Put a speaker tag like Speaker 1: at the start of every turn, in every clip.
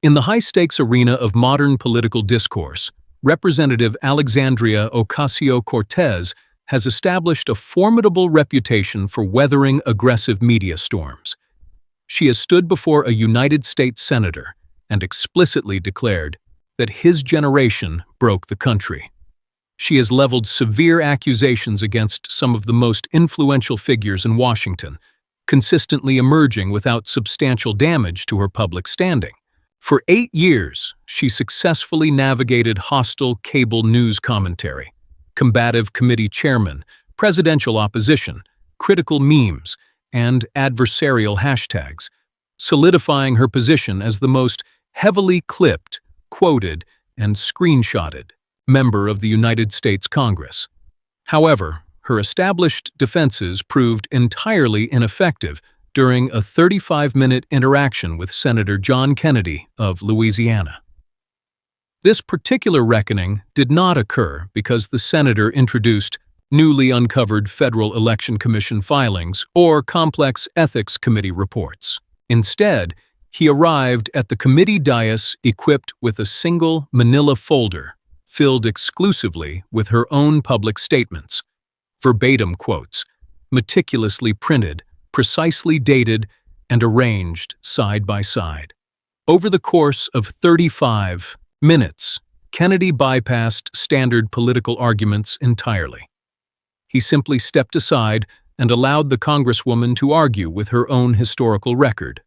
Speaker 1: In the high-stakes arena of modern political discourse, Representative Alexandria Ocasio-Cortez has established a formidable reputation for weathering aggressive media storms. She has stood before a United States senator and explicitly declared that his generation broke the country. She has leveled severe accusations against some of the most influential figures in Washington, consistently emerging without substantial damage to her public standing. For 8 years, she successfully navigated hostile cable news commentary, combative committee chairmen, presidential opposition, critical memes, and adversarial hashtags, solidifying her position as the most heavily clipped, quoted, and screenshotted member of the United States Congress. However, her established defenses proved entirely ineffective during a 35-minute interaction with Senator John Kennedy of Louisiana. This particular reckoning did not occur because the senator introduced newly uncovered Federal Election Commission filings or complex ethics committee reports. Instead, he arrived at the committee dais equipped with a single manila folder filled exclusively with her own public statements, verbatim quotes, meticulously printed, precisely dated, and arranged side by side. Over the course of 35 minutes, Kennedy bypassed standard political arguments entirely. He simply stepped aside and allowed the Congresswoman to argue with her own historical record.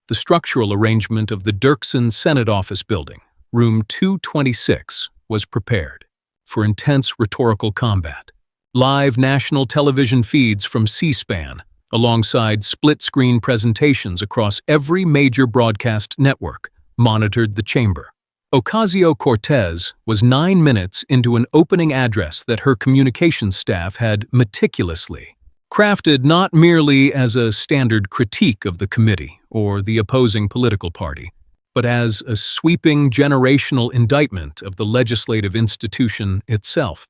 Speaker 1: The structural arrangement of the Dirksen Senate Office Building, Room 226, was prepared for intense rhetorical combat. Live national television feeds from C-SPAN, alongside split-screen presentations across every major broadcast network, monitored the chamber. Ocasio-Cortez was 9 minutes into an opening address that her communications staff had meticulously crafted not merely as a standard critique of the committee or the opposing political party, but as a sweeping generational indictment of the legislative institution itself.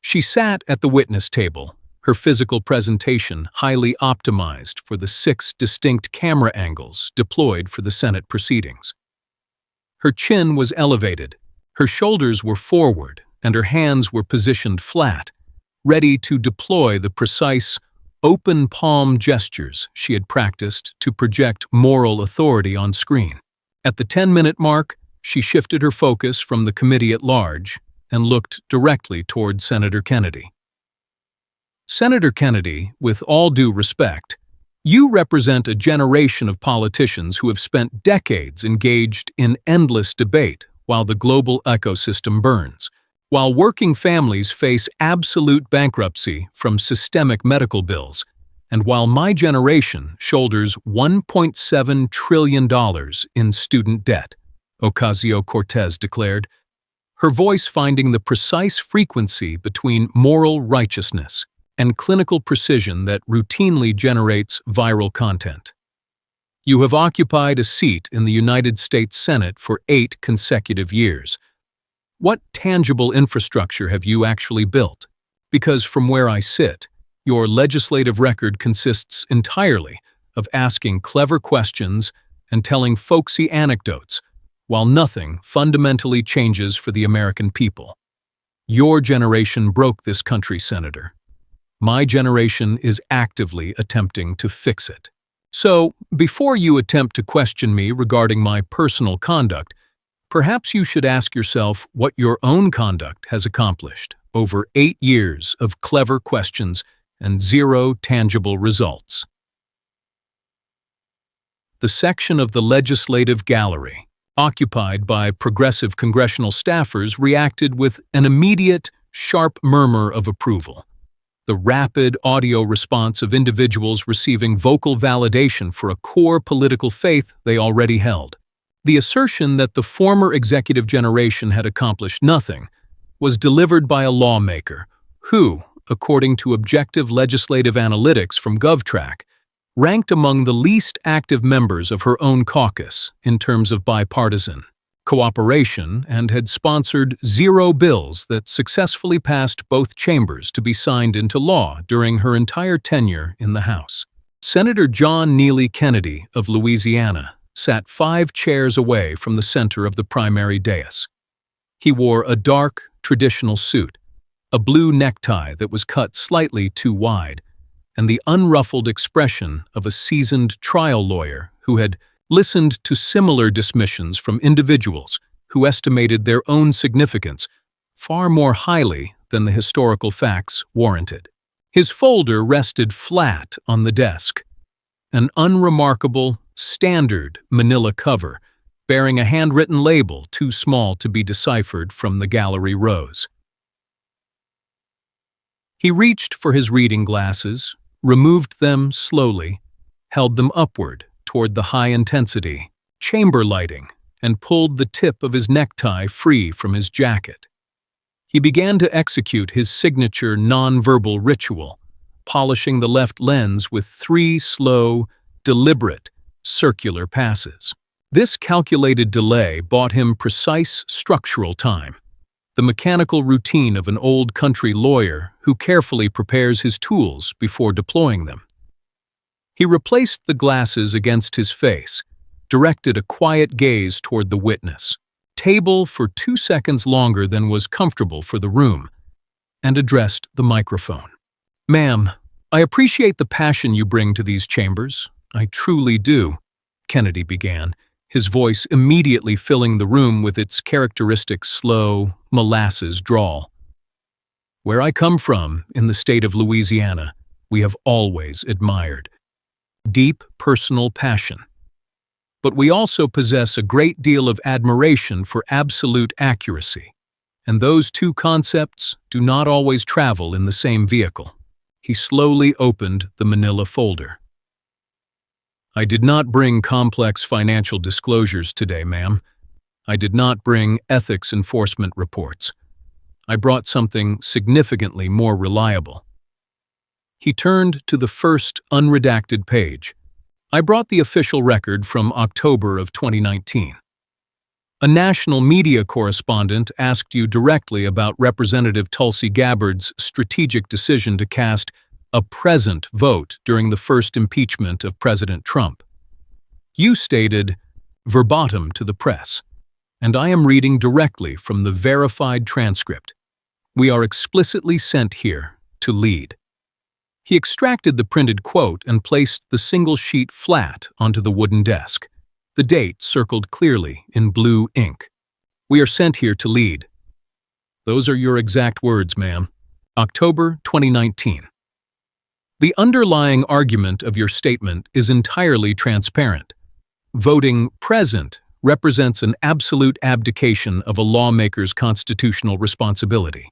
Speaker 1: She sat at the witness table, her physical presentation highly optimized for the 6 distinct camera angles deployed for the Senate proceedings. Her chin was elevated, her shoulders were forward, and her hands were positioned flat, ready to deploy the precise, open palm gestures she had practiced to project moral authority on screen. At the 10-minute mark, she shifted her focus from the committee at large and looked directly toward Senator Kennedy. Senator Kennedy, with all due respect, you represent a generation of politicians who have spent decades engaged in endless debate while the global ecosystem burns, while working families face absolute bankruptcy from systemic medical bills, and while my generation shoulders $1.7 trillion in student debt, Ocasio-Cortez declared, her voice finding the precise frequency between moral righteousness and clinical precision that routinely generates viral content. You have occupied a seat in the United States Senate for 8 consecutive years. What tangible infrastructure have you actually built? Because from where I sit, your legislative record consists entirely of asking clever questions and telling folksy anecdotes, while nothing fundamentally changes for the American people. Your generation broke this country, Senator. My generation is actively attempting to fix it. So, before you attempt to question me regarding my personal conduct, perhaps you should ask yourself what your own conduct has accomplished over 8 years of clever questions and 0 tangible results. The section of the legislative gallery, occupied by progressive congressional staffers, reacted with an immediate, sharp murmur of approval. The rapid audio response of individuals receiving vocal validation for a core political faith they already held. The assertion that the former executive generation had accomplished nothing was delivered by a lawmaker who, according to objective legislative analytics from GovTrack, ranked among the least active members of her own caucus in terms of bipartisan cooperation and had sponsored 0 bills that successfully passed both chambers to be signed into law during her entire tenure in the House. Senator John Neely Kennedy of Louisiana sat 5 chairs away from the center of the primary dais. He wore a dark, traditional suit, a blue necktie that was cut slightly too wide, and the unruffled expression of a seasoned trial lawyer who had listened to similar dismissions from individuals who estimated their own significance far more highly than the historical facts warranted. His folder rested flat on the desk, an unremarkable, standard manila cover bearing a handwritten label too small to be deciphered from the gallery rows. He reached for his reading glasses, removed them slowly, held them upward toward the high-intensity chamber lighting, and pulled the tip of his necktie free from his jacket. He began to execute his signature non-verbal ritual, polishing the left lens with 3 slow, deliberate, circular passes. This calculated delay bought him precise structural time, the mechanical routine of an old country lawyer who carefully prepares his tools before deploying them. He replaced the glasses against his face, directed a quiet gaze toward the witness, tabled for 2 seconds longer than was comfortable for the room, and addressed the microphone. "Ma'am, I appreciate the passion you bring to these chambers. I truly do," Kennedy began, his voice immediately filling the room with its characteristic slow, molasses drawl. "Where I come from, in the state of Louisiana, we have always admired deep personal passion. But we also possess a great deal of admiration for absolute accuracy, and those 2 concepts do not always travel in the same vehicle." He slowly opened the manila folder. "I did not bring complex financial disclosures today, ma'am. I did not bring ethics enforcement reports. I brought something significantly more reliable." He turned to the first unredacted page. "I brought the official record from October of 2019. A national media correspondent asked you directly about Representative Tulsi Gabbard's strategic decision to cast a present vote during the first impeachment of President Trump. You stated, verbatim to the press, and I am reading directly from the verified transcript, 'We are explicitly sent here to lead.'" He extracted the printed quote and placed the single sheet flat onto the wooden desk, the date circled clearly in blue ink. "We are sent here to lead. Those are your exact words, ma'am. October 2019. The underlying argument of your statement is entirely transparent. Voting present represents an absolute abdication of a lawmaker's constitutional responsibility.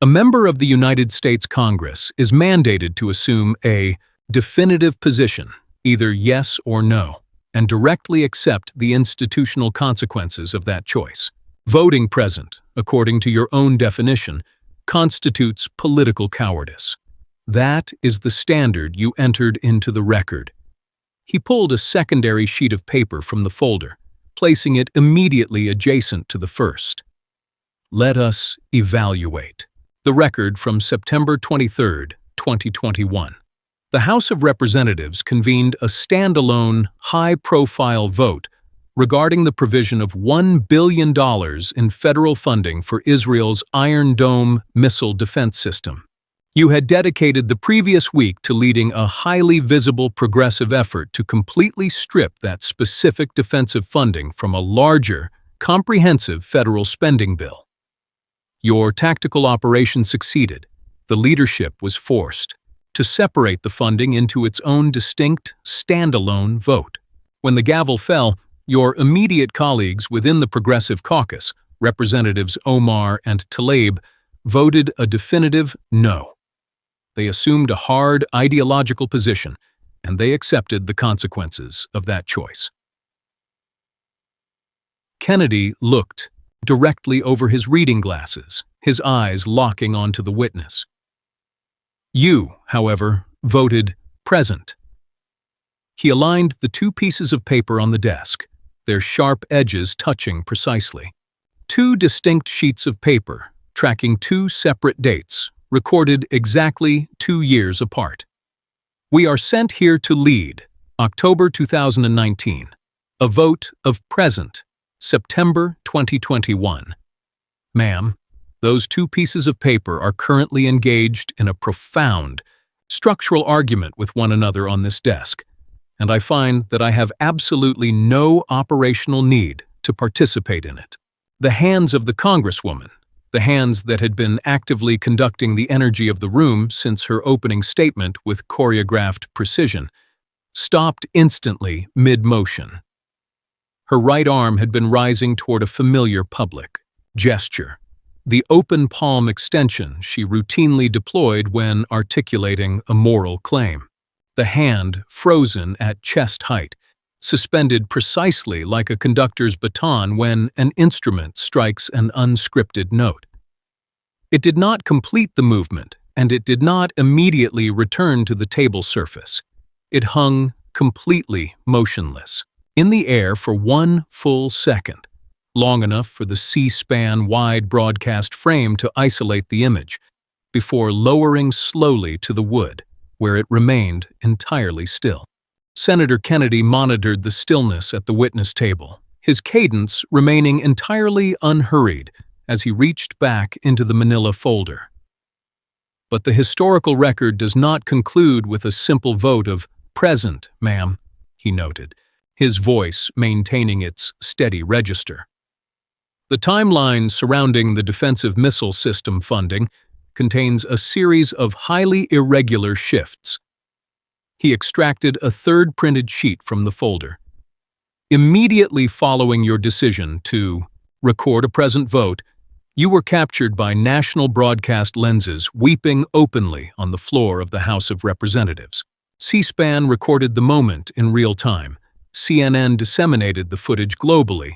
Speaker 1: A member of the United States Congress is mandated to assume a definitive position, either yes or no, and directly accept the institutional consequences of that choice. Voting present, according to your own definition, constitutes political cowardice. That is the standard you entered into the record." He pulled a secondary sheet of paper from the folder, placing it immediately adjacent to the first. "Let us evaluate." The record from September 23, 2021. The House of Representatives convened a standalone, high-profile vote regarding the provision of $1 billion in federal funding for Israel's Iron Dome missile defense system. You had dedicated the previous week to leading a highly visible progressive effort to completely strip that specific defensive funding from a larger, comprehensive federal spending bill. Your tactical operation succeeded. The leadership was forced to separate the funding into its own distinct, standalone vote. When the gavel fell, your immediate colleagues within the Progressive Caucus, Representatives Omar and Tlaib, voted a definitive no. They assumed a hard ideological position, and they accepted the consequences of that choice. Kennedy looked directly over his reading glasses, his eyes locking onto the witness. You, however, voted present. He aligned the 2 pieces of paper on the desk, their sharp edges touching precisely. 2 distinct sheets of paper, tracking 2 separate dates, recorded exactly 2 years apart. We are sent here to lead, October 2019. A vote of present, September 2021. Ma'am, those two pieces of paper are currently engaged in a profound, structural argument with one another on this desk, and I find that I have absolutely no operational need to participate in it. The hands of the Congresswoman, the hands that had been actively conducting the energy of the room since her opening statement with choreographed precision, stopped instantly mid-motion. Her right arm had been rising toward a familiar public gesture, the open palm extension she routinely deployed when articulating a moral claim. The hand frozen at chest height, suspended precisely like a conductor's baton when an instrument strikes an unscripted note. It did not complete the movement, and it did not immediately return to the table surface. It hung completely motionless, in the air for 1 full second, long enough for the C-SPAN wide broadcast frame to isolate the image, before lowering slowly to the wood, where it remained entirely still. Senator Kennedy monitored the stillness at the witness table, his cadence remaining entirely unhurried as he reached back into the manila folder. But the historical record does not conclude with a simple vote of "present, ma'am," he noted, his voice maintaining its steady register. The timeline surrounding the defensive missile system funding contains a series of highly irregular shifts. He extracted a third printed sheet from the folder. Immediately following your decision to record a present vote, you were captured by national broadcast lenses weeping openly on the floor of the House of Representatives. C-SPAN recorded the moment in real time. CNN disseminated the footage globally,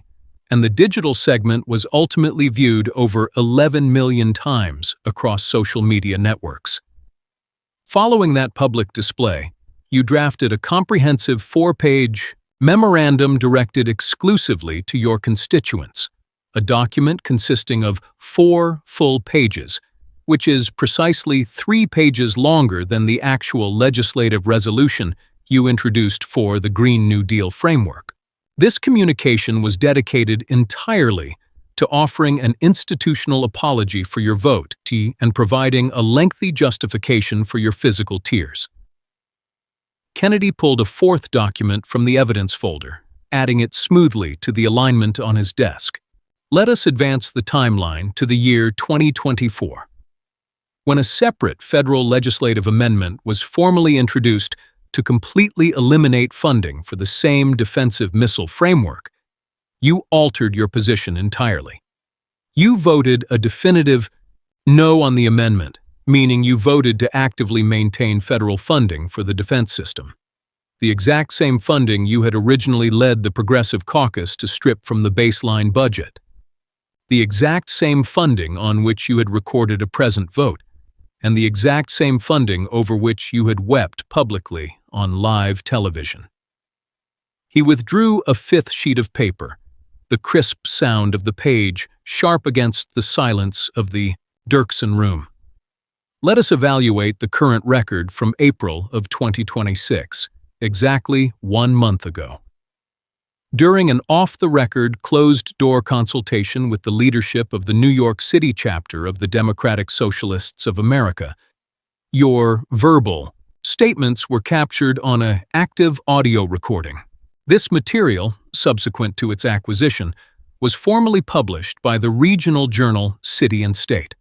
Speaker 1: and the digital segment was ultimately viewed over 11 million times across social media networks. Following that public display, you drafted a comprehensive 4-page memorandum directed exclusively to your constituents, a document consisting of 4 full pages, which is precisely 3 pages longer than the actual legislative resolution you introduced for the Green New Deal framework. This communication was dedicated entirely to offering an institutional apology for your vote and providing a lengthy justification for your physical tears. Kennedy pulled a 4th document from the evidence folder, adding it smoothly to the alignment on his desk. Let us advance the timeline to the year 2024. When a separate federal legislative amendment was formally introduced to completely eliminate funding for the same defensive missile framework, you altered your position entirely. You voted a definitive no on the amendment, meaning you voted to actively maintain federal funding for the defense system. The exact same funding you had originally led the Progressive Caucus to strip from the baseline budget. The exact same funding on which you had recorded a present vote, and the exact same funding over which you had wept publicly on live television. He withdrew a 5th sheet of paper, the crisp sound of the page sharp against the silence of the Dirksen room. Let us evaluate the current record from April of 2026, exactly 1 month ago. During an off-the-record, closed-door consultation with the leadership of the New York City chapter of the Democratic Socialists of America, your verbal statements were captured on an active audio recording. This material, subsequent to its acquisition, was formally published by the regional journal City and State.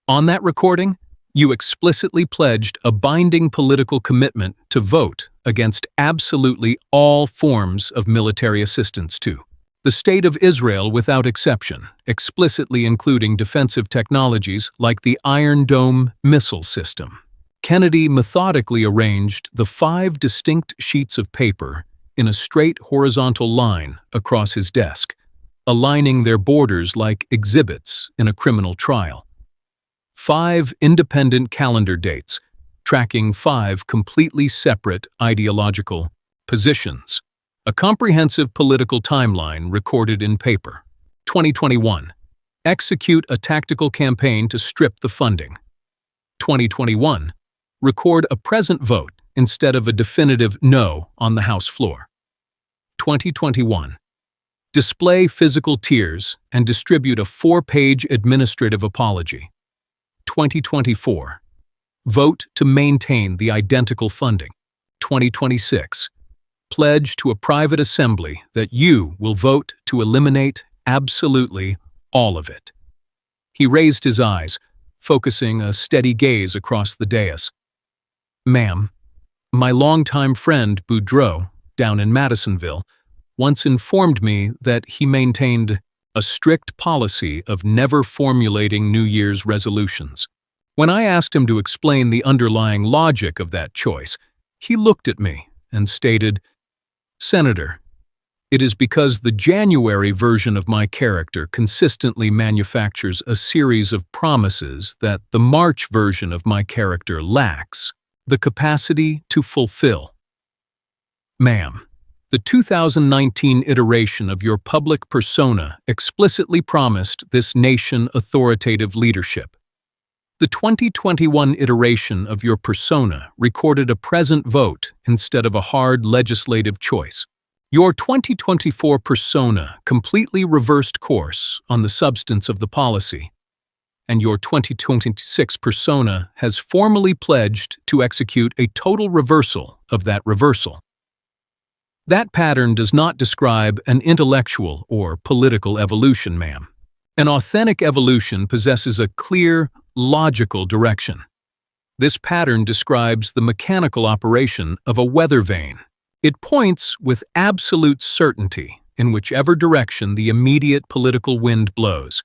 Speaker 1: On that recording, you explicitly pledged a binding political commitment to vote against absolutely all forms of military assistance to the State of Israel without exception, explicitly including defensive technologies like the Iron Dome missile system. Kennedy methodically arranged the 5 distinct sheets of paper in a straight horizontal line across his desk, aligning their borders like exhibits in a criminal trial. 5 independent calendar dates, tracking 5 completely separate ideological positions. A comprehensive political timeline recorded in paper. 2021. Execute a tactical campaign to strip the funding. 2021. Record a present vote instead of a definitive no on the House floor. 2021. Display physical tears and distribute a 4-page administrative apology. 2024. Vote to maintain the identical funding. 2026. Pledge to a private assembly that you will vote to eliminate absolutely all of it. He raised his eyes, focusing a steady gaze across the dais. Ma'am, my longtime friend Boudreaux, down in Madisonville, once informed me that he maintained a strict policy of never formulating New Year's resolutions. When I asked him to explain the underlying logic of that choice, he looked at me and stated, "Senator, it is because the January version of my character consistently manufactures a series of promises that the March version of my character lacks the capacity to fulfill." Ma'am, the 2019 iteration of your public persona explicitly promised this nation authoritative leadership. The 2021 iteration of your persona recorded a present vote instead of a hard legislative choice. Your 2024 persona completely reversed course on the substance of the policy, and your 2026 persona has formally pledged to execute a total reversal of that reversal. That pattern does not describe an intellectual or political evolution, ma'am. An authentic evolution possesses a clear, logical direction. This pattern describes the mechanical operation of a weather vane. It points with absolute certainty in whichever direction the immediate political wind blows,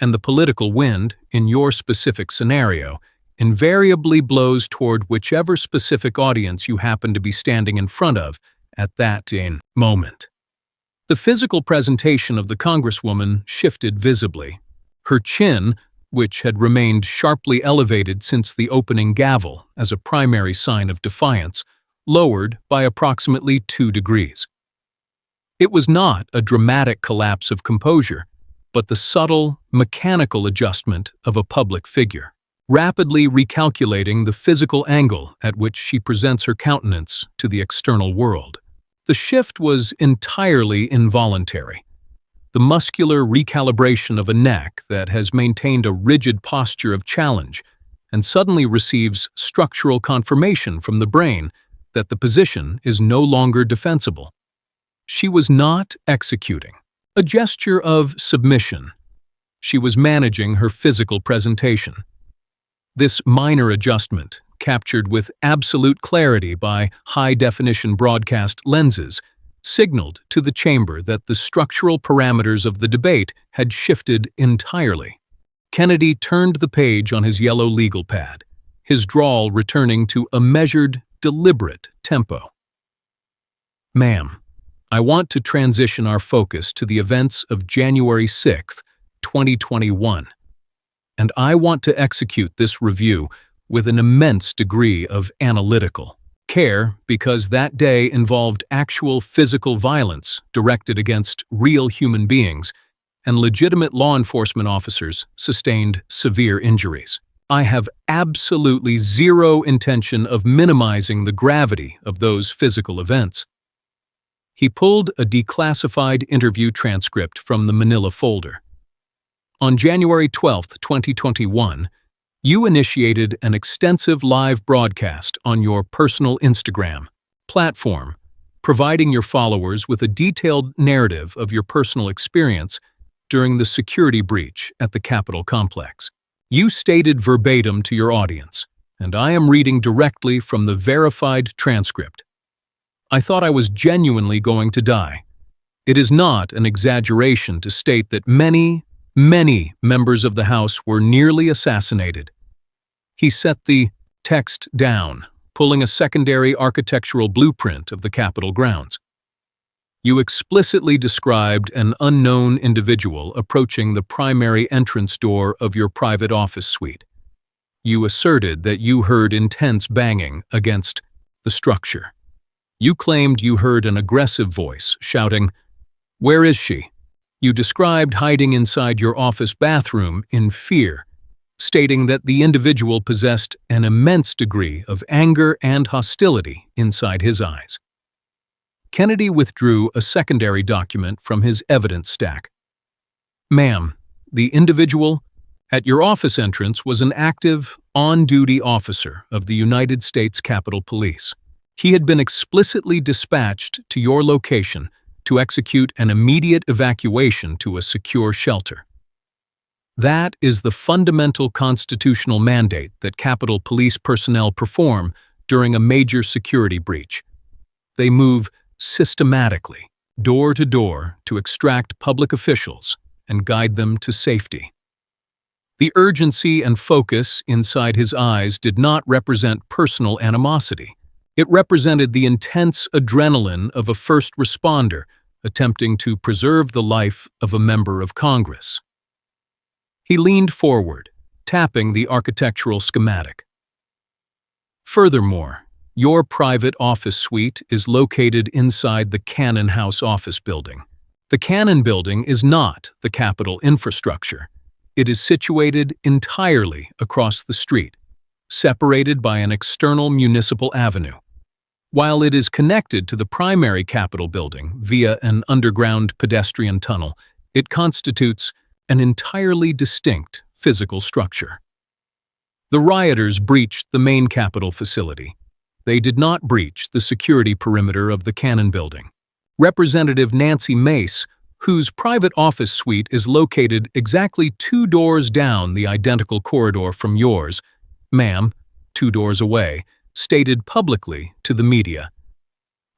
Speaker 1: and the political wind, in your specific scenario, invariably blows toward whichever specific audience you happen to be standing in front of at that moment. The physical presentation of the Congresswoman shifted visibly. Her chin, which had remained sharply elevated since the opening gavel as a primary sign of defiance, lowered by approximately 2 degrees. It was not a dramatic collapse of composure, but the subtle, mechanical adjustment of a public figure, rapidly recalculating the physical angle at which she presents her countenance to the external world. The shift was entirely involuntary. The muscular recalibration of a neck that has maintained a rigid posture of challenge and suddenly receives structural confirmation from the brain that the position is no longer defensible. She was not executing a gesture of submission. She was managing her physical presentation. This minor adjustment, captured with absolute clarity by high-definition broadcast lenses, signaled to the chamber that the structural parameters of the debate had shifted entirely. Kennedy turned the page on his yellow legal pad, his drawl returning to a measured, deliberate tempo. Ma'am, I want to transition our focus to the events of January 6, 2021, and I want to execute this review with an immense degree of analytical care because that day involved actual physical violence directed against real human beings, and legitimate law enforcement officers sustained severe injuries. I have absolutely zero intention of minimizing the gravity of those physical events. He pulled a declassified interview transcript from the manila folder. On January 12, 2021, you initiated an extensive live broadcast on your personal Instagram platform, providing your followers with a detailed narrative of your personal experience during the security breach at the Capitol complex. You stated verbatim to your audience, and I am reading directly from the verified transcript. I thought I was genuinely going to die. It is not an exaggeration to state that many members of the House were nearly assassinated. He set the text down, pulling a secondary architectural blueprint of the Capitol grounds. You explicitly described an unknown individual approaching the primary entrance door of your private office suite. You asserted that you heard intense banging against the structure. You claimed you heard an aggressive voice shouting, "Where is she?" You described hiding inside your office bathroom in fear, stating that the individual possessed an immense degree of anger and hostility inside his eyes. Kennedy withdrew a secondary document from his evidence stack. "Ma'am, the individual at your office entrance was an active, on-duty officer of the United States Capitol Police. He had been explicitly dispatched to your location to execute an immediate evacuation to a secure shelter. That is the fundamental constitutional mandate that Capitol Police personnel perform during a major security breach. They move systematically, door to door, to extract public officials and guide them to safety." The urgency and focus inside his eyes did not represent personal animosity. It represented the intense adrenaline of a first responder attempting to preserve the life of a member of Congress. He leaned forward, tapping the architectural schematic. "Furthermore, your private office suite is located inside the Cannon House office building. The Cannon building is not the Capitol infrastructure. It is situated entirely across the street, separated by an external municipal avenue. While it is connected to the primary Capitol building via an underground pedestrian tunnel, it constitutes an entirely distinct physical structure. The rioters breached the main Capitol facility. They did not breach the security perimeter of the Cannon building. Representative Nancy Mace, whose private office suite is located exactly 2 doors down the identical corridor from yours, ma'am, 2 doors away, stated publicly to the media,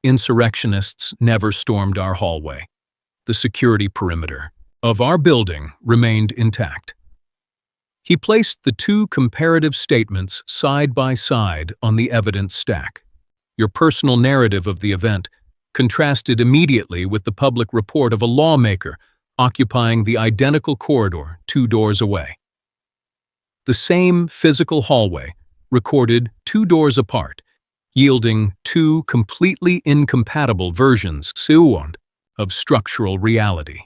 Speaker 1: "Insurrectionists never stormed our hallway. The security perimeter of our building remained intact." He placed the 2 comparative statements side by side on the evidence stack. Your personal narrative of the event contrasted immediately with the public report of a lawmaker occupying the identical corridor 2 doors away. The same physical hallway, recorded 2 doors apart, yielding 2 completely incompatible versions of structural reality.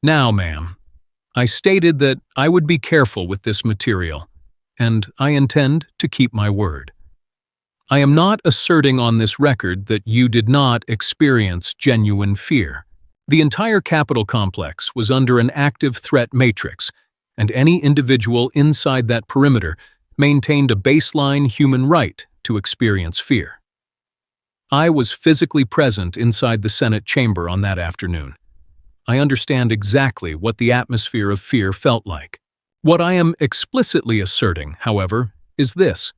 Speaker 1: Now, ma'am, I stated that I would be careful with this material, and I intend to keep my word. I am not asserting on this record that you did not experience genuine fear. The entire Capitol complex was under an active threat matrix, and any individual inside that perimeter maintained a baseline human right to experience fear. I was physically present inside the Senate chamber on that afternoon. I understand exactly what the atmosphere of fear felt like. What I am explicitly asserting, however, is this.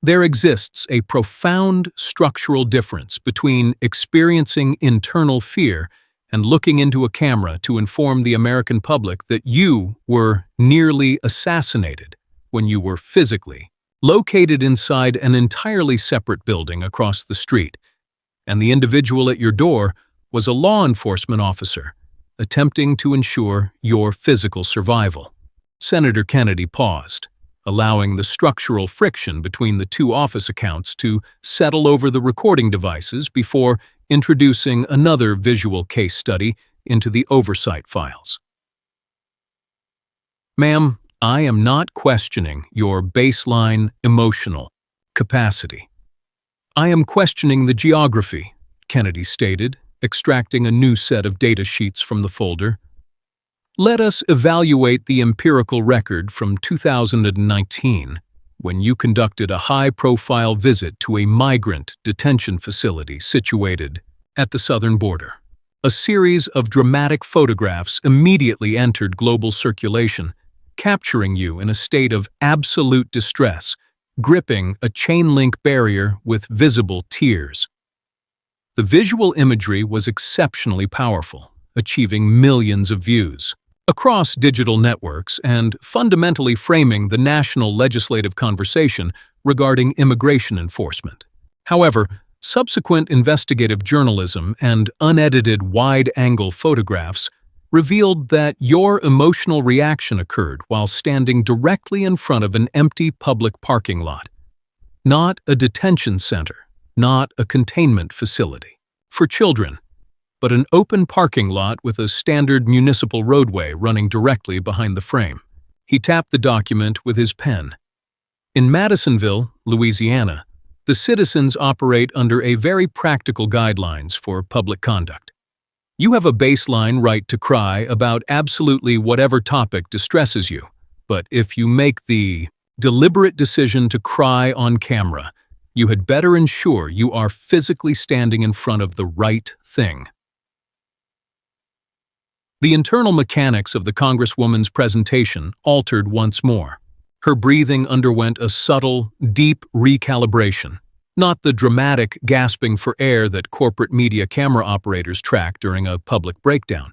Speaker 1: There exists a profound structural difference between experiencing internal fear and looking into a camera to inform the American public that you were nearly assassinated when you were physically located inside an entirely separate building across the street, and the individual at your door was a law enforcement officer attempting to ensure your physical survival." Senator Kennedy paused, allowing the structural friction between the 2 office accounts to settle over the recording devices before introducing another visual case study into the oversight files. "Ma'am, I am not questioning your baseline emotional capacity. I am questioning the geography," Kennedy stated, extracting a new set of data sheets from the folder. "Let us evaluate the empirical record from 2019, when you conducted a high-profile visit to a migrant detention facility situated at the southern border. A series of dramatic photographs immediately entered global circulation, capturing you in a state of absolute distress, gripping a chain-link barrier with visible tears. The visual imagery was exceptionally powerful, achieving millions of views across digital networks and fundamentally framing the national legislative conversation regarding immigration enforcement. However, subsequent investigative journalism and unedited wide-angle photographs revealed that your emotional reaction occurred while standing directly in front of an empty public parking lot. Not a detention center, not a containment facility for children, but an open parking lot with a standard municipal roadway running directly behind the frame. He tapped the document with his pen. In Madisonville, Louisiana, the citizens operate under a very practical guidelines for public conduct. You have a baseline right to cry about absolutely whatever topic distresses you, but if you make the deliberate decision to cry on camera, you had better ensure you are physically standing in front of the right thing. The internal mechanics of the Congresswoman's presentation altered once more. Her breathing underwent a subtle, deep recalibration, not the dramatic gasping for air that corporate media camera operators track during a public breakdown,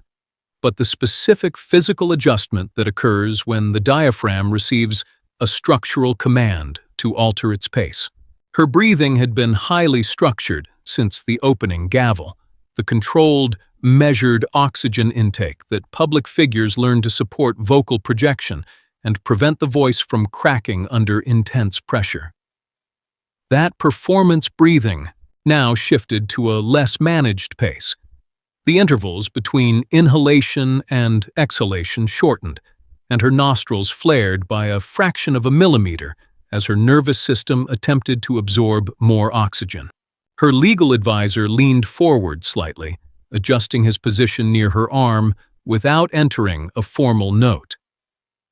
Speaker 1: but the specific physical adjustment that occurs when the diaphragm receives a structural command to alter its pace. Her breathing had been highly structured since the opening gavel, the controlled, measured oxygen intake that public figures learn to support vocal projection and prevent the voice from cracking under intense pressure. That performance breathing now shifted to a less managed pace. The intervals between inhalation and exhalation shortened, and her nostrils flared by a fraction of a millimeter as her nervous system attempted to absorb more oxygen. Her legal advisor leaned forward slightly, adjusting his position near her arm without entering a formal note.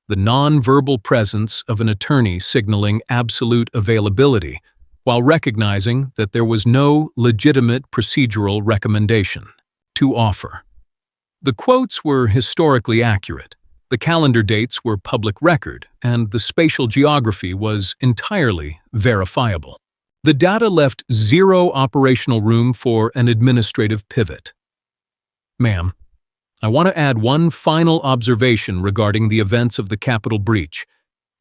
Speaker 1: The non-verbal presence of an attorney signaling absolute availability, while recognizing that there was no legitimate procedural recommendation to offer. The quotes were historically accurate, the calendar dates were public record, and the spatial geography was entirely verifiable. The data left zero operational room for an administrative pivot. Ma'am, I want to add one final observation regarding the events of the Capitol breach,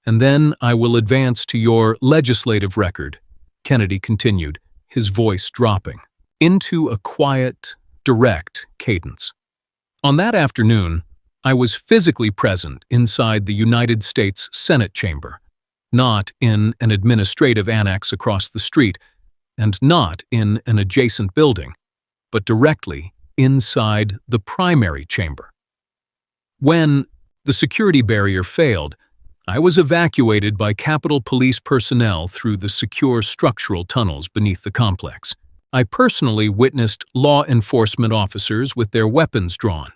Speaker 1: and then I will advance to your legislative record, Kennedy continued, his voice dropping into a quiet, direct cadence. On that afternoon, I was physically present inside the United States Senate chamber, not in an administrative annex across the street, and not in an adjacent building, but directly inside the primary chamber. When the security barrier failed, I was evacuated by Capitol Police personnel through the secure structural tunnels beneath the complex. I personally witnessed law enforcement officers with their weapons drawn,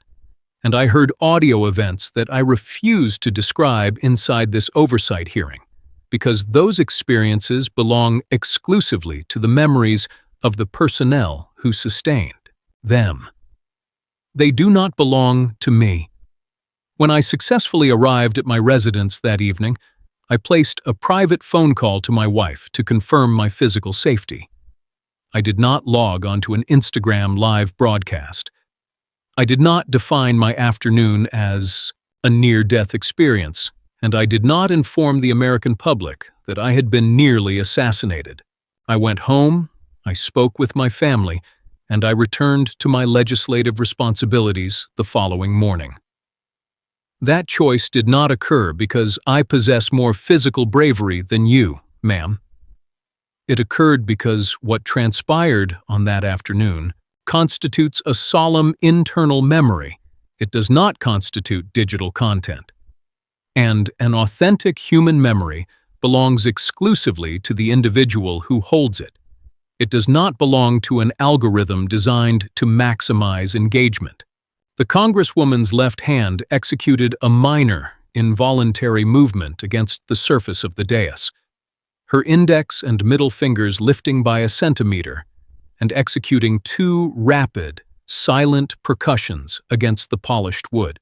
Speaker 1: and I heard audio events that I refuse to describe inside this oversight hearing, because those experiences belong exclusively to the memories of the personnel who sustained them. They do not belong to me. When I successfully arrived at my residence that evening, I placed a private phone call to my wife to confirm my physical safety. I did not log onto an Instagram live broadcast. I did not define my afternoon as a near-death experience, and I did not inform the American public that I had been nearly assassinated. I went home, I spoke with my family, and I returned to my legislative responsibilities the following morning. That choice did not occur because I possess more physical bravery than you, ma'am. It occurred because what transpired on that afternoon constitutes a solemn internal memory. It does not constitute digital content. And an authentic human memory belongs exclusively to the individual who holds it. It does not belong to an algorithm designed to maximize engagement. The Congresswoman's left hand executed a minor, involuntary movement against the surface of the dais, her index and middle fingers lifting by a centimeter and executing two rapid, silent percussions against the polished wood.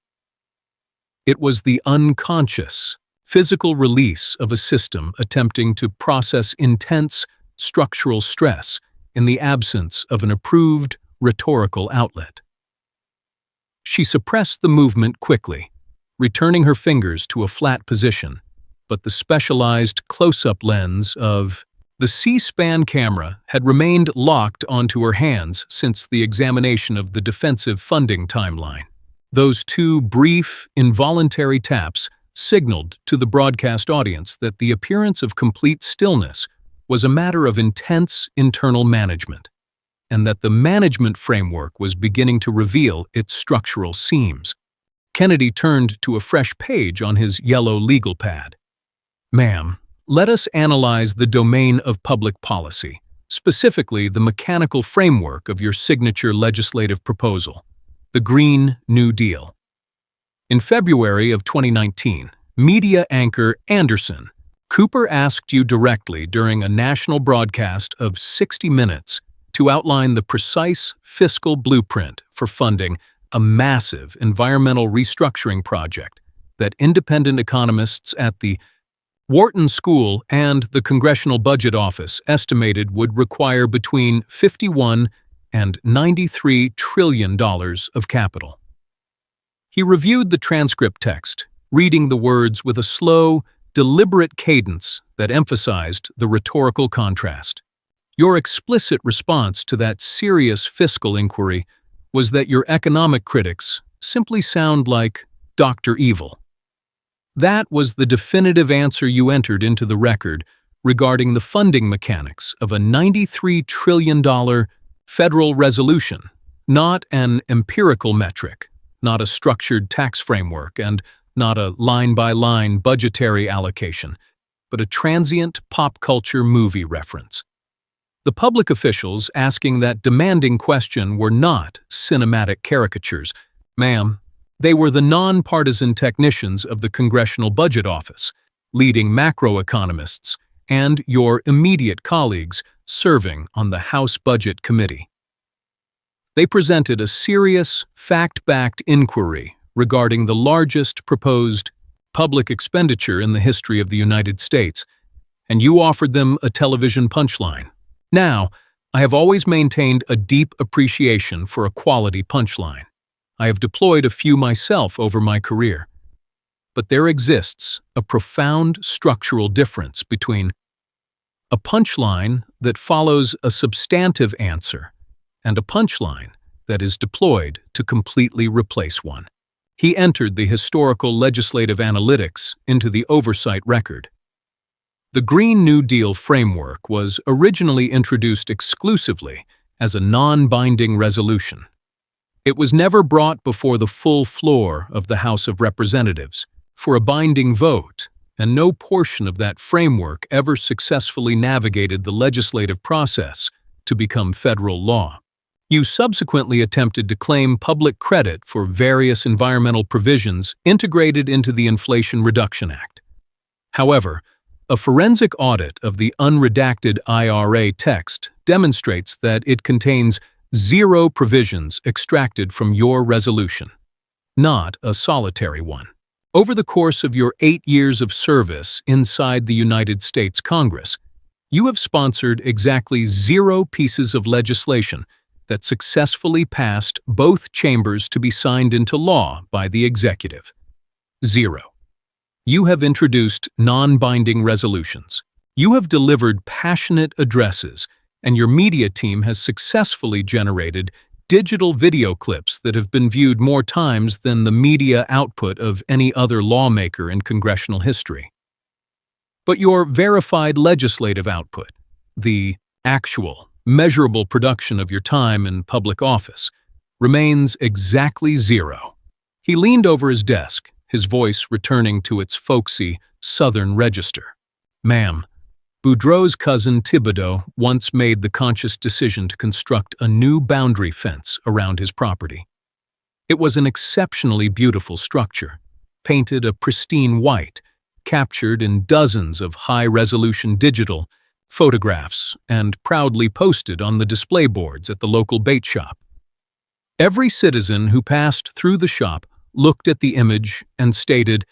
Speaker 1: It was the unconscious, physical release of a system attempting to process intense, structural stress in the absence of an approved rhetorical outlet. She suppressed the movement quickly, returning her fingers to a flat position, but the specialized close-up lens of the C-SPAN camera had remained locked onto her hands since the examination of the defensive funding timeline. Those two brief, involuntary taps signaled to the broadcast audience that the appearance of complete stillness was a matter of intense internal management, and that the management framework was beginning to reveal its structural seams. Kennedy turned to a fresh page on his yellow legal pad. "Ma'am, let us analyze the domain of public policy, specifically the mechanical framework of your signature legislative proposal, the Green New Deal." In February of 2019, media anchor Anderson Cooper asked you directly during a national broadcast of 60 minutes to outline the precise fiscal blueprint for funding a massive environmental restructuring project that independent economists at the Wharton School and the Congressional Budget Office estimated would require between $51 and $93 trillion of capital. He reviewed the transcript text, reading the words with a slow, deliberate cadence that emphasized the rhetorical contrast. Your explicit response to that serious fiscal inquiry was that your economic critics simply sound like Dr. Evil. That was the definitive answer you entered into the record regarding the funding mechanics of a $93 trillion federal resolution, not an empirical metric, not a structured tax framework, and not a line-by-line budgetary allocation, but a transient pop culture movie reference. The public officials asking that demanding question were not cinematic caricatures. Ma'am, they were the nonpartisan technicians of the Congressional Budget Office, leading macroeconomists, and your immediate colleagues serving on the House Budget Committee. They presented a serious, fact-backed inquiry regarding the largest proposed public expenditure in the history of the United States, and you offered them a television punchline. Now, I have always maintained a deep appreciation for a quality punchline. I have deployed a few myself over my career. But there exists a profound structural difference between a punchline that follows a substantive answer and a punchline that is deployed to completely replace one. He entered the historical legislative analytics into the oversight record. The Green New Deal framework was originally introduced exclusively as a non-binding resolution. It was never brought before the full floor of the House of Representatives for a binding vote, and no portion of that framework ever successfully navigated the legislative process to become federal law. You subsequently attempted to claim public credit for various environmental provisions integrated into the Inflation Reduction Act. However, a forensic audit of the unredacted IRA text demonstrates that it contains 0 provisions extracted from your resolution, not a solitary one. Over the course of your 8 years of service inside the United States Congress, you have sponsored exactly 0 pieces of legislation that successfully passed both chambers to be signed into law by the executive. 0. You have introduced non-binding resolutions. You have delivered passionate addresses, and your media team has successfully generated digital video clips that have been viewed more times than the media output of any other lawmaker in congressional history. But your verified legislative output, the actual, measurable production of your time in public office, remains exactly 0. He leaned over his desk, his voice returning to its folksy, southern register. Ma'am, Boudreaux's cousin Thibodeau once made the conscious decision to construct a new boundary fence around his property. It was an exceptionally beautiful structure, painted a pristine white, captured in dozens of high-resolution digital photographs, and proudly posted on the display boards at the local bait shop. Every citizen who passed through the shop looked at the image and stated,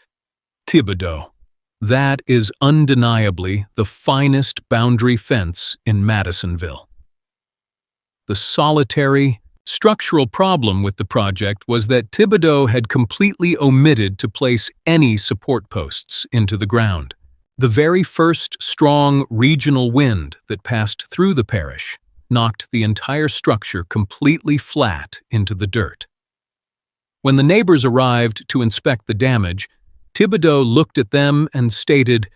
Speaker 1: "Thibodeau, that is undeniably the finest boundary fence in Madisonville." The solitary, structural problem with the project was that Thibodeau had completely omitted to place any support posts into the ground. The very first strong regional wind that passed through the parish knocked the entire structure completely flat into the dirt. When the neighbors arrived to inspect the damage, Thibodeau looked at them and stated,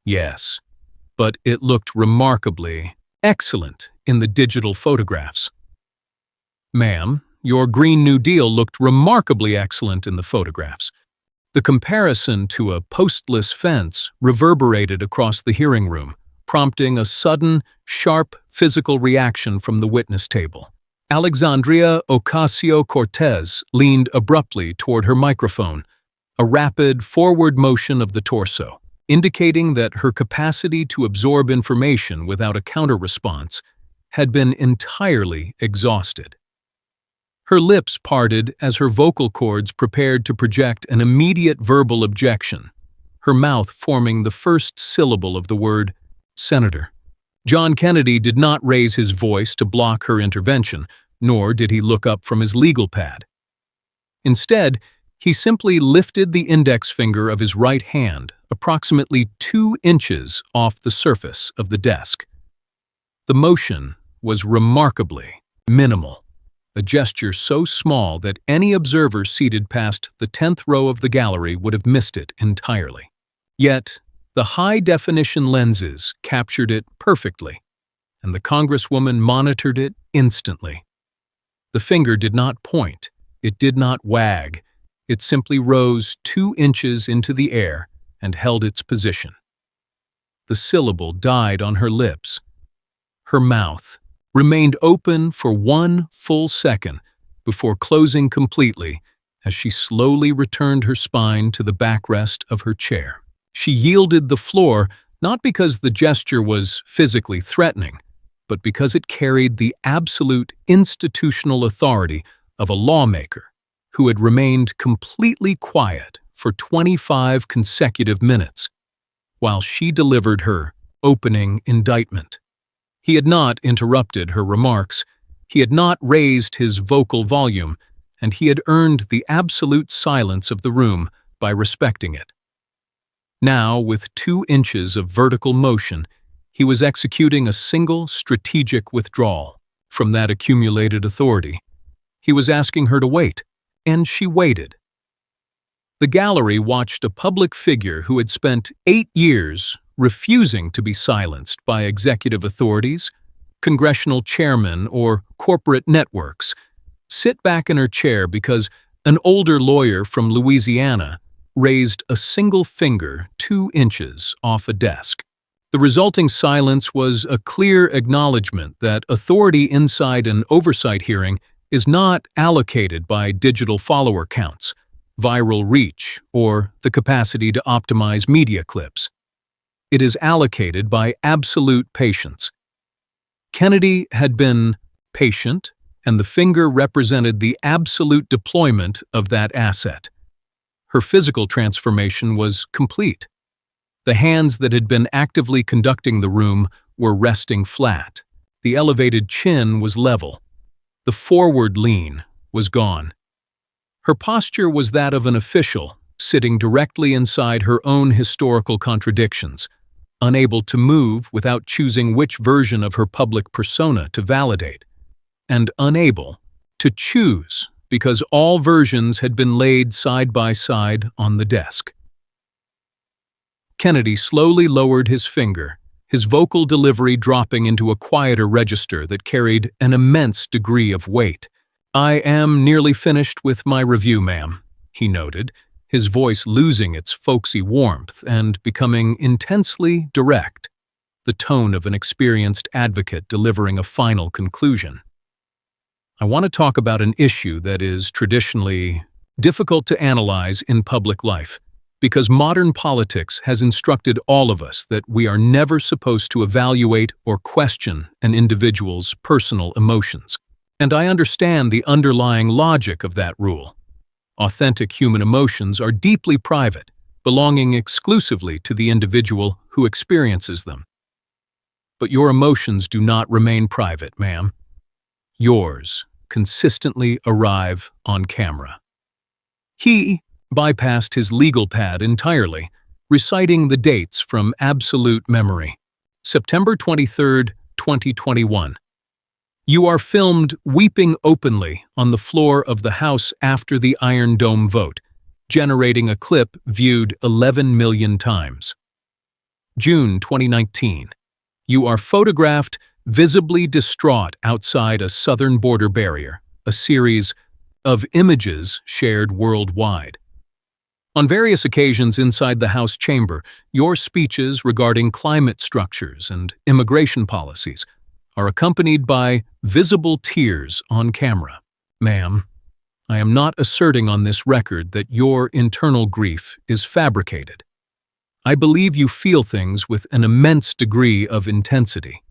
Speaker 1: "Yes, but it looked remarkably excellent in the digital photographs." Ma'am, your Green New Deal looked remarkably excellent in the photographs." The comparison to a postless fence reverberated across the hearing room, prompting a sudden, sharp physical reaction from the witness table. Alexandria Ocasio-Cortez leaned abruptly toward her microphone, a rapid forward motion of the torso, indicating that her capacity to absorb information without a counter-response had been entirely exhausted. Her lips parted as her vocal cords prepared to project an immediate verbal objection, her mouth forming the first syllable of the word "Senator." John Kennedy did not raise his voice to block her intervention, nor did he look up from his legal pad. Instead, he simply lifted the index finger of his right hand approximately 2 inches off the surface of the desk. The motion was remarkably minimal, a gesture so small that any observer seated past the 10th row of the gallery would have missed it entirely. Yet, the high-definition lenses captured it perfectly, and the Congresswoman monitored it instantly. The finger did not point, it did not wag, it simply rose 2 inches into the air and held its position. The syllable died on her lips. Her mouth remained open for 1 full second before closing completely as she slowly returned her spine to the backrest of her chair. She yielded the floor not because the gesture was physically threatening, but because it carried the absolute institutional authority of a lawmaker who had remained completely quiet for 25 consecutive minutes while she delivered her opening indictment. He had not interrupted her remarks, he had not raised his vocal volume, and he had earned the absolute silence of the room by respecting it. Now, with 2 inches of vertical motion, he was executing a single strategic withdrawal from that accumulated authority. He was asking her to wait, and she waited. The gallery watched a public figure who had spent 8 years refusing to be silenced by executive authorities, congressional chairmen, or corporate networks, sit back in her chair because an older lawyer from Louisiana raised a single finger 2 inches off a desk. The resulting silence was a clear acknowledgement that authority inside an oversight hearing is not allocated by digital follower counts, viral reach, or the capacity to optimize media clips. It is allocated by absolute patience. Kennedy had been patient, and the finger represented the absolute deployment of that asset. Her physical transformation was complete. The hands that had been actively conducting the room were resting flat. The elevated chin was level. The forward lean was gone. Her posture was that of an official, sitting directly inside her own historical contradictions, unable to move without choosing which version of her public persona to validate, and unable to choose because all versions had been laid side by side on the desk. Kennedy slowly lowered his finger, his vocal delivery dropping into a quieter register that carried an immense degree of weight. "I am nearly finished with my review, ma'am," he noted, his voice losing its folksy warmth and becoming intensely direct, the tone of an experienced advocate delivering a final conclusion. "I want to talk about an issue that is traditionally difficult to analyze in public life, because modern politics has instructed all of us that we are never supposed to evaluate or question an individual's personal emotions. And I understand the underlying logic of that rule. Authentic human emotions are deeply private, belonging exclusively to the individual who experiences them. But your emotions do not remain private, ma'am. Yours consistently arrive on camera." He bypassed his legal pad entirely, reciting the dates from absolute memory. September 23, 2021. "You are filmed weeping openly on the floor of the House after the Iron Dome vote, generating a clip viewed 11 million times. June 2019. You are photographed visibly distraught outside a southern border barrier, a series of images shared worldwide. On various occasions inside the House chamber, your speeches regarding climate structures and immigration policies are accompanied by visible tears on camera. Ma'am, I am not asserting on this record that your internal grief is fabricated. I believe you feel things with an immense degree of intensity.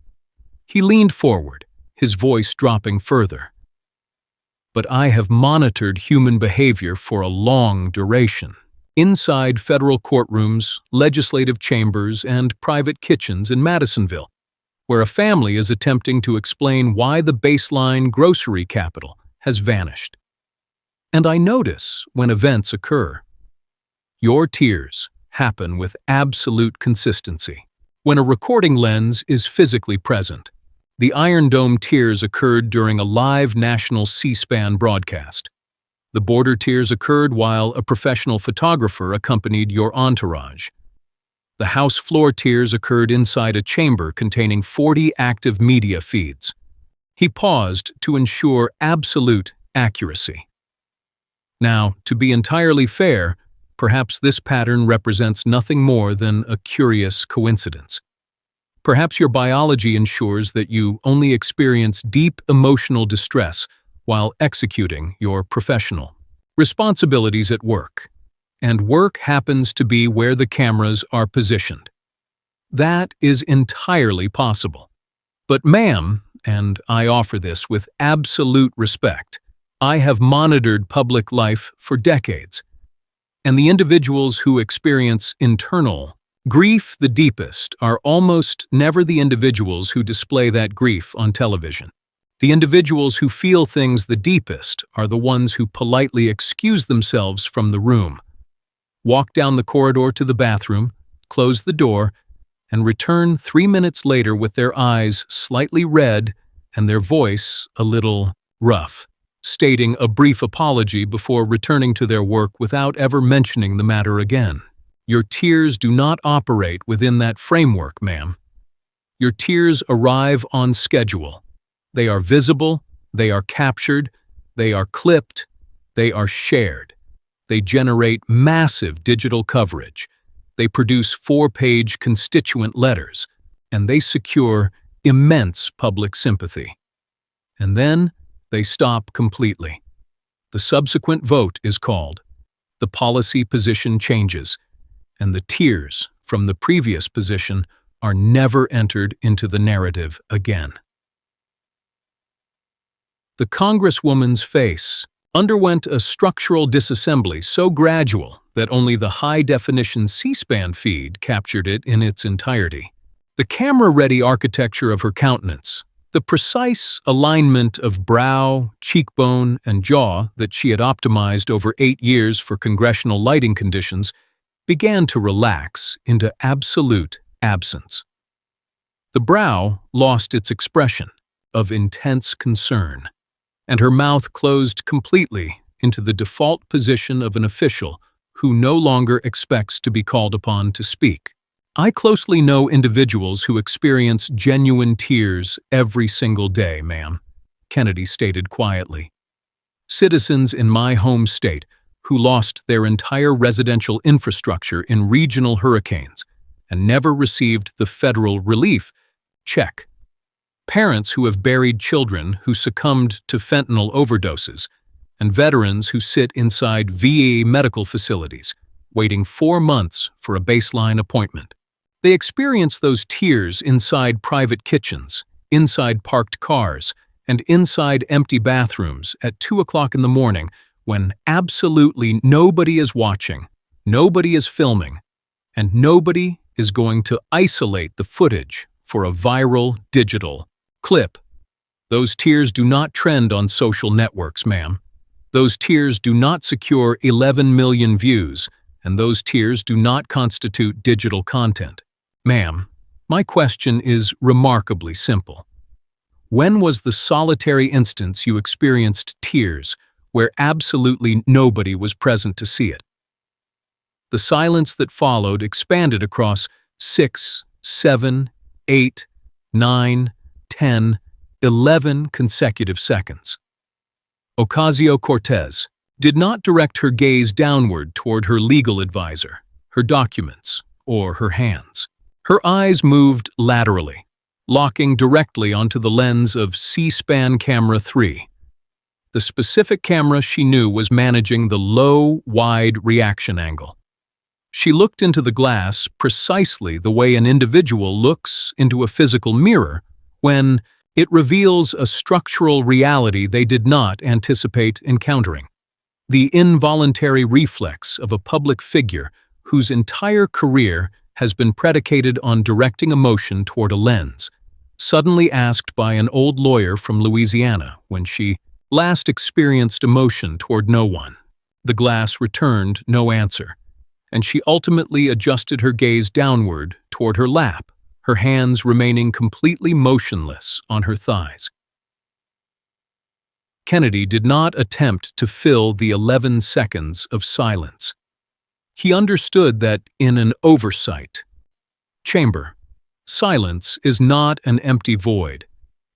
Speaker 1: He leaned forward, his voice dropping further. But I have monitored human behavior for a long duration. Inside federal courtrooms, legislative chambers, and private kitchens in Madisonville, where a family is attempting to explain why the baseline grocery capital has vanished. And I notice when events occur. Your tears happen with absolute consistency. When a recording lens is physically present, the Iron Dome tears occurred during a live national C-SPAN broadcast. The border tears occurred while a professional photographer accompanied your entourage. The House floor tears occurred inside a chamber containing 40 active media feeds. He paused to ensure absolute accuracy. Now, to be entirely fair, perhaps this pattern represents nothing more than a curious coincidence. Perhaps your biology ensures that you only experience deep emotional distress while executing your professional responsibilities at work, and work happens to be where the cameras are positioned. That is entirely possible. But ma'am, and I offer this with absolute respect, I have monitored public life for decades, and the individuals who experience internal grief the deepest are almost never the individuals who display that grief on television. The individuals who feel things the deepest are the ones who politely excuse themselves from the room, walk down the corridor to the bathroom, close the door, and return 3 minutes later with their eyes slightly red and their voice a little rough, stating a brief apology before returning to their work without ever mentioning the matter again. Your tears do not operate within that framework, ma'am. Your tears arrive on schedule. They are visible, they are captured, they are clipped, they are shared. They generate massive digital coverage. They produce 4-page constituent letters, and they secure immense public sympathy. And then they stop completely. The subsequent vote is called. The policy position changes, and the tears from the previous position are never entered into the narrative again. The Congresswoman's face underwent a structural disassembly so gradual that only the high-definition C-SPAN feed captured it in its entirety. The camera-ready architecture of her countenance, the precise alignment of brow, cheekbone, and jaw that she had optimized over 8 years for congressional lighting conditions, began to relax into absolute absence. The brow lost its expression of intense concern, and her mouth closed completely into the default position of an official who no longer expects to be called upon to speak. I closely know individuals who experience genuine tears every single day, ma'am, Kennedy stated quietly. Citizens in my home state who lost their entire residential infrastructure in regional hurricanes and never received the federal relief check. Parents who have buried children who succumbed to fentanyl overdoses, and veterans who sit inside VA medical facilities, waiting 4 months for a baseline appointment. They experience those tears inside private kitchens, inside parked cars, and inside empty bathrooms at 2 o'clock in the morning when absolutely nobody is watching, nobody is filming, and nobody is going to isolate the footage for a viral digital clip. Those tears do not trend on social networks, ma'am. Those tears do not secure 11 million views, and those tears do not constitute digital content. Ma'am, my question is remarkably simple. When was the solitary instance you experienced tears where absolutely nobody was present to see it? The silence that followed expanded across 6, 7, 8, 9, 10, 11 consecutive seconds. Ocasio-Cortez did not direct her gaze downward toward her legal advisor, her documents, or her hands. Her eyes moved laterally, locking directly onto the lens of C-SPAN Camera 3. The specific camera she knew was managing the low, wide reaction angle. She looked into the glass precisely the way an individual looks into a physical mirror when it reveals a structural reality they did not anticipate encountering. The involuntary reflex of a public figure whose entire career has been predicated on directing emotion toward a lens, suddenly asked by an old lawyer from Louisiana when she last experienced emotion toward no one. The glass returned no answer, and she ultimately adjusted her gaze downward toward her lap, her hands remaining completely motionless on her thighs. Kennedy did not attempt to fill the 11 seconds of silence. He understood that in an oversight chamber, silence is not an empty void.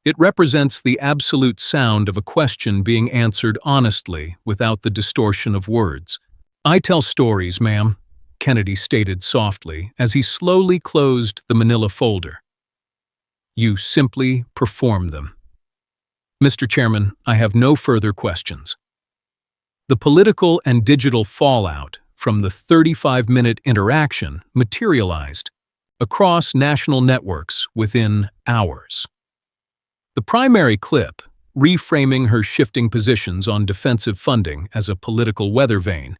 Speaker 1: It represents the absolute sound of a question being answered honestly without the distortion of words. "I tell stories, ma'am," Kennedy stated softly as he slowly closed the manila folder. "You simply perform them." "Mr. Chairman, I have no further questions." The political and digital fallout from the 35-minute interaction materialized across national networks within hours. The primary clip, reframing her shifting positions on defensive funding as a political weather vane,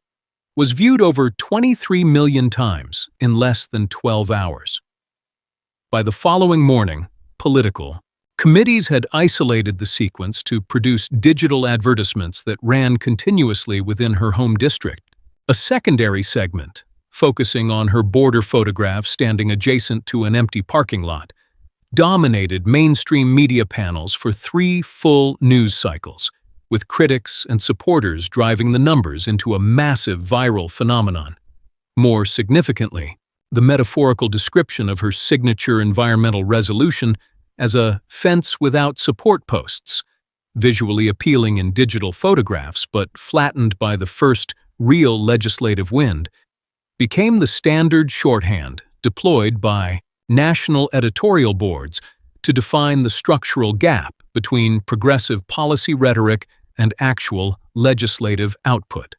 Speaker 1: was viewed over 23 million times in less than 12 hours. By the following morning, Political committees had isolated the sequence to produce digital advertisements that ran continuously within her home district. A secondary segment, focusing on her border photograph standing adjacent to an empty parking lot, dominated mainstream media panels for 3 full news cycles, with critics and supporters driving the numbers into a massive viral phenomenon. More significantly, the metaphorical description of her signature environmental resolution as a fence without support posts, visually appealing in digital photographs but flattened by the first real legislative wind, became the standard shorthand deployed by national editorial boards to define the structural gap between progressive policy rhetoric and actual legislative output.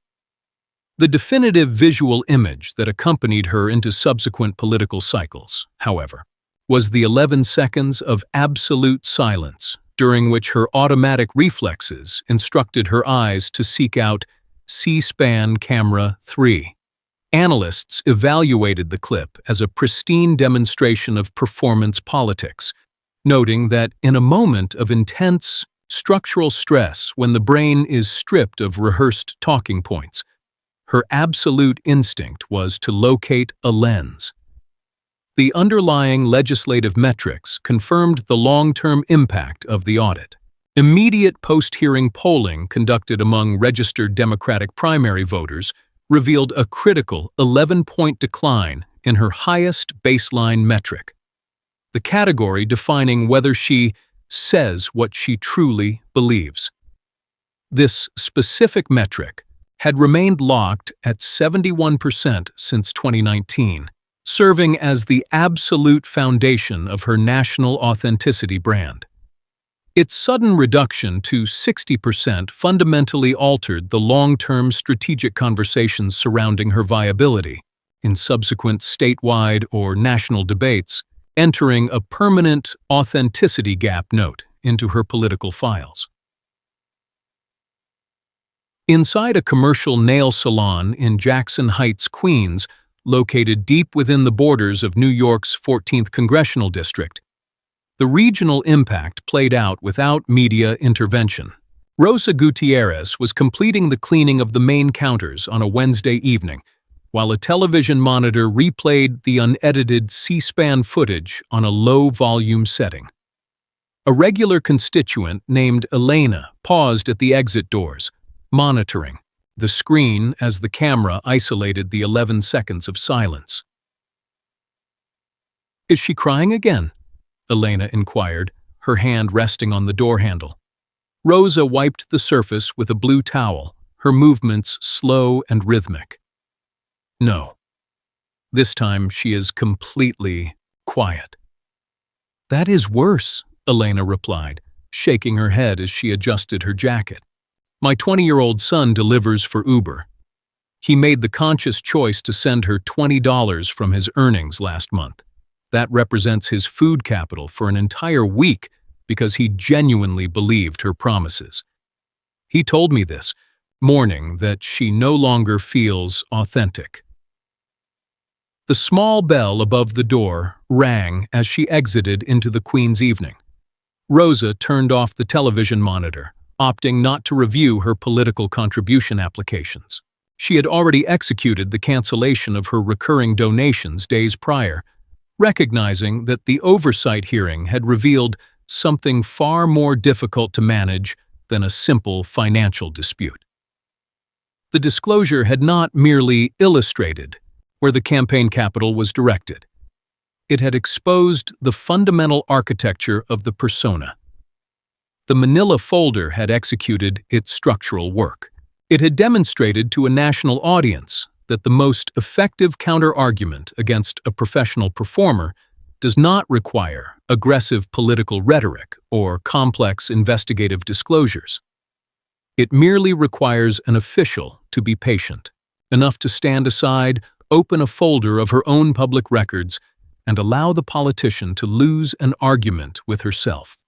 Speaker 1: The definitive visual image that accompanied her into subsequent political cycles, however, was the 11 seconds of absolute silence, during which her automatic reflexes instructed her eyes to seek out C-SPAN Camera 3. Analysts evaluated the clip as a pristine demonstration of performance politics, noting that in a moment of intense structural stress when the brain is stripped of rehearsed talking points, her absolute instinct was to locate a lens. The underlying legislative metrics confirmed the long-term impact of the audit. Immediate post-hearing polling conducted among registered Democratic primary voters revealed a critical 11-point decline in her highest baseline metric, the category defining whether she says what she truly believes. This specific metric had remained locked at 71% since 2019, serving as the absolute foundation of her national authenticity brand. Its sudden reduction to 60% fundamentally altered the long-term strategic conversations surrounding her viability in subsequent statewide or national debates, entering a permanent authenticity gap note into her political files. Inside a commercial nail salon in Jackson Heights, Queens, located deep within the borders of New York's 14th Congressional District, the regional impact played out without media intervention. Rosa Gutierrez was completing the cleaning of the main counters on a Wednesday evening, while a television monitor replayed the unedited C-SPAN footage on a low-volume setting. A regular constituent named Elena paused at the exit doors, monitoring the screen as the camera isolated the 11 seconds of silence. "Is she crying again?" Elena inquired, her hand resting on the door handle. Rosa wiped the surface with a blue towel, her movements slow and rhythmic. No. This time she is completely quiet. That is worse, Elena replied, shaking her head as she adjusted her jacket. My 20-year-old son delivers for Uber. He made the conscious choice to send her $20 from his earnings last month. That represents his food capital for an entire week because he genuinely believed her promises. He told me this morning that she no longer feels authentic. The small bell above the door rang as she exited into the Queen's evening. Rosa turned off the television monitor, opting not to review her political contribution applications. She had already executed the cancellation of her recurring donations days prior, recognizing that the oversight hearing had revealed something far more difficult to manage than a simple financial dispute. The disclosure had not merely illustrated where the campaign capital was directed. It had exposed the fundamental architecture of the persona. The manila folder had executed its structural work. It had demonstrated to a national audience that the most effective counter-argument against a professional performer does not require aggressive political rhetoric or complex investigative disclosures. It merely requires an official to be patient, enough to stand aside, open a folder of her own public records, and allow the politician to lose an argument with herself.